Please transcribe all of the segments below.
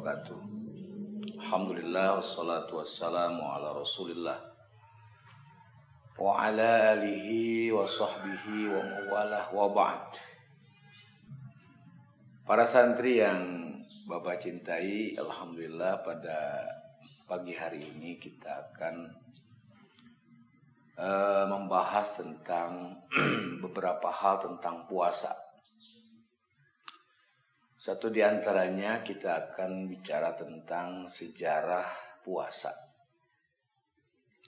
wabarakatuh. Alhamdulillah wassalatu wassalamu ala Rasulillah wa ala alihi wa sahbihi wa mawalah wa ba'd. Para santri yang Bapak cintai, alhamdulillah pada pagi hari ini kita akan membahas tentang beberapa hal tentang puasa. Satu di antaranya kita akan bicara tentang sejarah puasa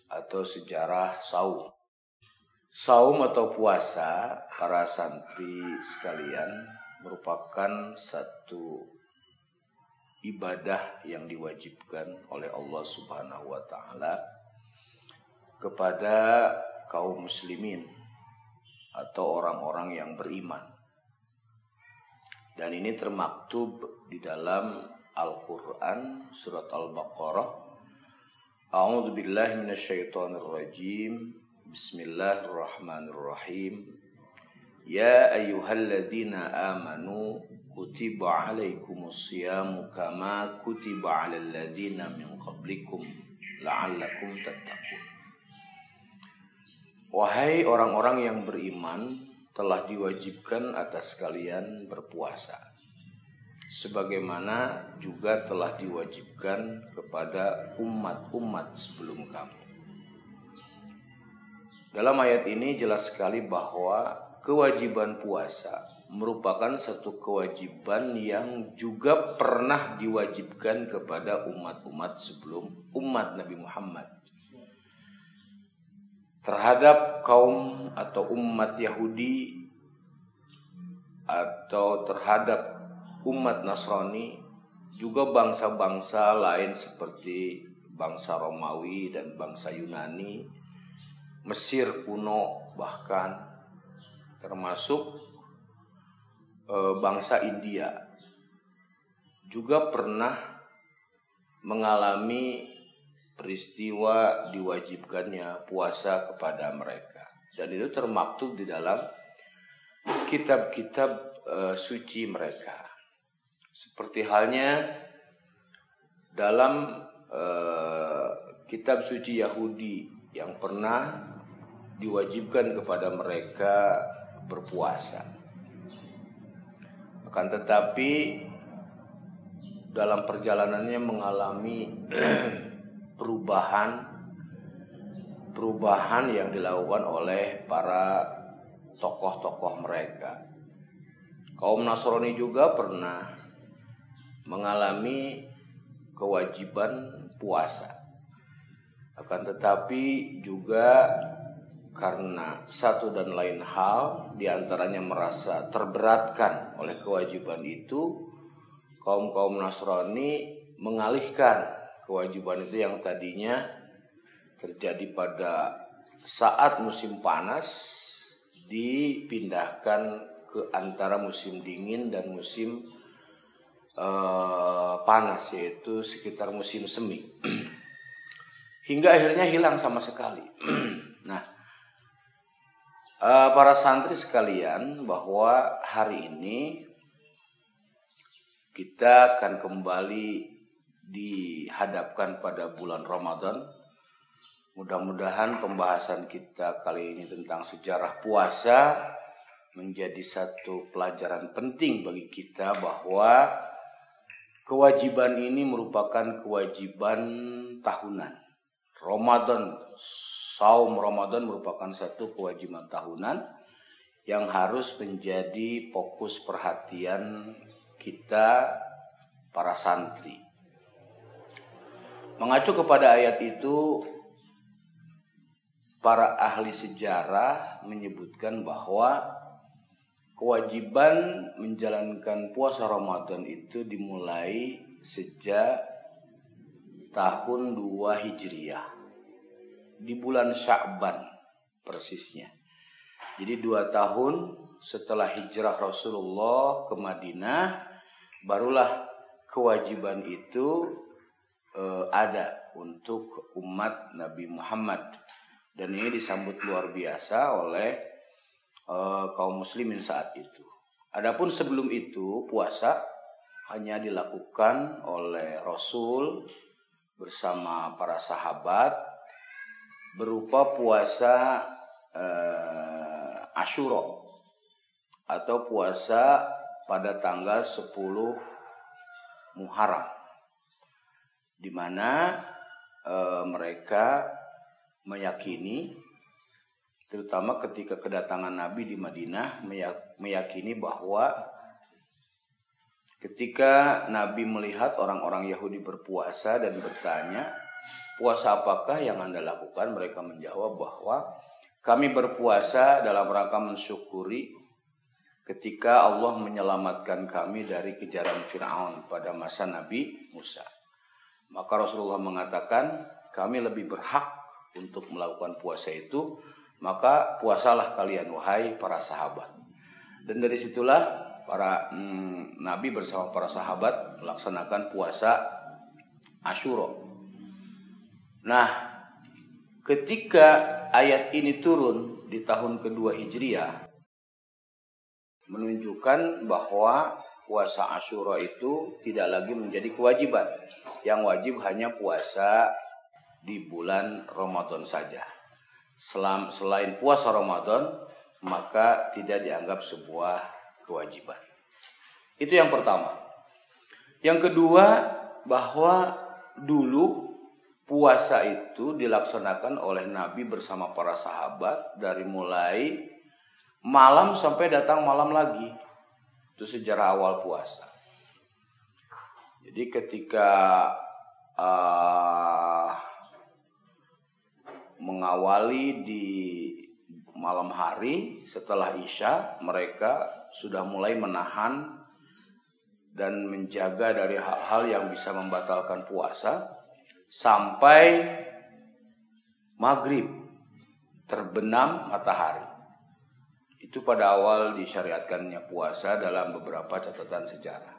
atau sejarah saum. Saum atau puasa, para santri sekalian, merupakan satu ibadah yang diwajibkan oleh Allah Subhanahu wa taala kepada kaum muslimin atau orang-orang yang beriman. Dan ini termaktub di dalam Al-Quran surat Al-Baqarah. A'udzu billahi minasyaitonir rajim. Bismillahirrahmanirrahim. Ya ayyuhalladzina amanu kutiba alaikumus syamu kama kutiba alal ladzina min qablikum la'allakum tattaqun. Wahai orang-orang yang beriman, telah diwajibkan atas kalian berpuasa, sebagaimana juga telah diwajibkan kepada umat-umat sebelum kamu. Dalam ayat ini jelas sekali bahwa kewajiban puasa merupakan satu kewajiban yang juga pernah diwajibkan kepada umat-umat sebelum umat Nabi Muhammad. Terhadap kaum atau umat Yahudi atau terhadap umat Nasrani, juga bangsa-bangsa lain seperti bangsa Romawi dan bangsa Yunani, Mesir kuno, bahkan termasuk bangsa India juga pernah mengalami peristiwa diwajibkannya puasa kepada mereka, dan itu termaktub di dalam kitab-kitab suci mereka. Seperti halnya dalam kitab suci Yahudi yang pernah diwajibkan kepada mereka berpuasa. Akan tetapi dalam perjalanannya mengalami perubahan yang dilakukan oleh para tokoh-tokoh mereka. Kaum Nasrani juga pernah mengalami kewajiban puasa. Akan tetapi juga karena satu dan lain hal, diantaranya merasa terberatkan oleh kewajiban itu, kaum Nasrani mengalihkan kewajiban itu yang tadinya terjadi pada saat musim panas, dipindahkan ke antara musim dingin dan musim panas, yaitu sekitar musim semi. Hingga akhirnya hilang sama sekali. Nah, para santri sekalian, bahwa hari ini kita akan kembali dihadapkan pada bulan Ramadan. Mudah-mudahan pembahasan kita kali ini tentang sejarah puasa menjadi satu pelajaran penting bagi kita, bahwa kewajiban ini merupakan kewajiban tahunan. Saum Ramadan merupakan satu kewajiban tahunan yang harus menjadi fokus perhatian kita para santri. Mengacu kepada ayat itu, para ahli sejarah menyebutkan bahwa kewajiban menjalankan puasa Ramadan itu dimulai sejak tahun 2 Hijriah, di bulan Sya'ban persisnya. Jadi 2 tahun setelah hijrah Rasulullah ke Madinah, barulah kewajiban itu ada untuk umat Nabi Muhammad, dan ini disambut luar biasa oleh kaum muslimin saat itu. Adapun sebelum itu puasa hanya dilakukan oleh Rasul bersama para sahabat berupa puasa Asyura atau puasa pada tanggal 10 Muharram, di mana mereka meyakini, terutama ketika kedatangan Nabi di Madinah, meyakini bahwa ketika Nabi melihat orang-orang Yahudi berpuasa dan bertanya, puasa apakah yang Anda lakukan? Mereka menjawab bahwa kami berpuasa dalam rangka mensyukuri ketika Allah menyelamatkan kami dari kejaran Fir'aun pada masa Nabi Musa. Maka Rasulullah mengatakan, kami lebih berhak untuk melakukan puasa itu, maka puasalah kalian wahai para sahabat. Dan dari situlah para Nabi bersama para sahabat melaksanakan puasa Asyura. Nah, ketika ayat ini turun di tahun kedua Hijriah, menunjukkan bahwa puasa Asyura itu tidak lagi menjadi kewajiban. Yang wajib hanya puasa di bulan Ramadan saja. Selain puasa Ramadan, maka tidak dianggap sebuah kewajiban. Itu yang pertama. Yang kedua, bahwa dulu puasa itu dilaksanakan oleh Nabi bersama para sahabat dari mulai malam sampai datang malam lagi. Itu sejarah awal puasa. Jadi ketika mengawali di malam hari setelah Isya, mereka sudah mulai menahan dan menjaga dari hal-hal yang bisa membatalkan puasa sampai maghrib terbenam matahari. Itu pada awal disyariatkannya puasa dalam beberapa catatan sejarah.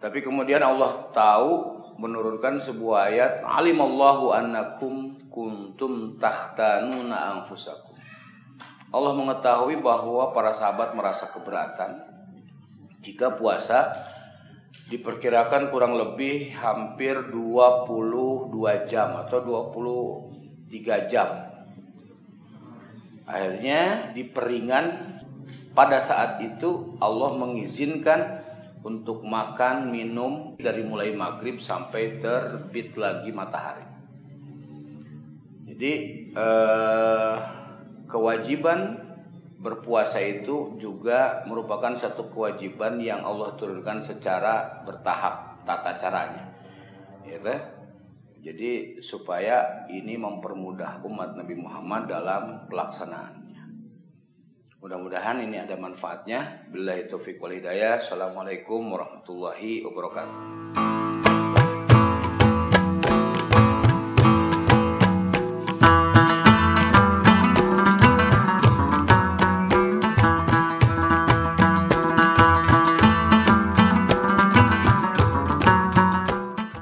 Tapi kemudian Allah tahu menurunkan sebuah ayat, alimallahu annakum kuntum takhtanuna anfusakum. Allah mengetahui bahwa para sahabat merasa keberatan jika puasa diperkirakan kurang lebih hampir 22 jam atau 23 jam. Akhirnya diperingan, pada saat itu Allah mengizinkan untuk makan, minum dari mulai maghrib sampai terbit lagi matahari. Jadi kewajiban berpuasa itu juga merupakan satu kewajiban yang Allah turunkan secara bertahap tata caranya. Gitu. Jadi supaya ini mempermudah umat Nabi Muhammad dalam pelaksanaannya. Mudah-mudahan ini ada manfaatnya. Billahi taufiq wal hidayah. Assalamualaikum warahmatullahi wabarakatuh.